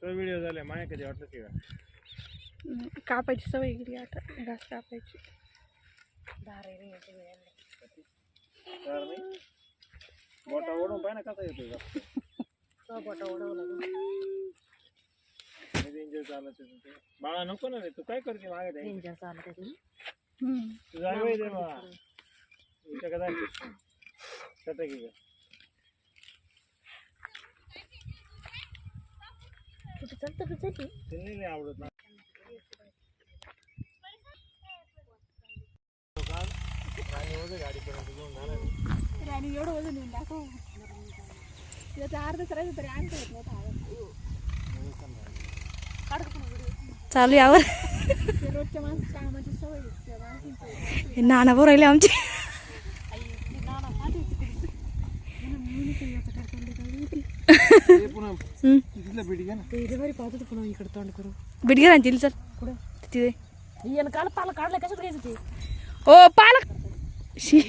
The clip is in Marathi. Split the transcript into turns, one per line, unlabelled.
तो व्हिडिओ झाला माया कधी वाटलं की
कापायची सवय गेली आता घास कापायची
बोटा ओढून पाय ना कसा येतो
बोटा ओढवला
रेंजर चालत बाळा नको ना रे तू काय करते मागे
रेंजर चालत
तुझा वेळ दे बा इथं का जायचं सटकी का
कुठे चालतं बिचारी
ते नाही आवडत ना गाडीपर्यंत घेऊन जाणार
राणी एवढं वजन येऊन दाखव त्याचा अर्ध करायचं तरी आणता येत नव्हता
चालू यावर
ते रोजच्या माणसं कामाची सवय त्या माणसांची
नाना बोर राहिले आमचे
इकडे तोंड करू
बीट घे ना चल
कुठं
तिथे
काल पाला काढला कशात घ्यायचं ते
ओ पालक शी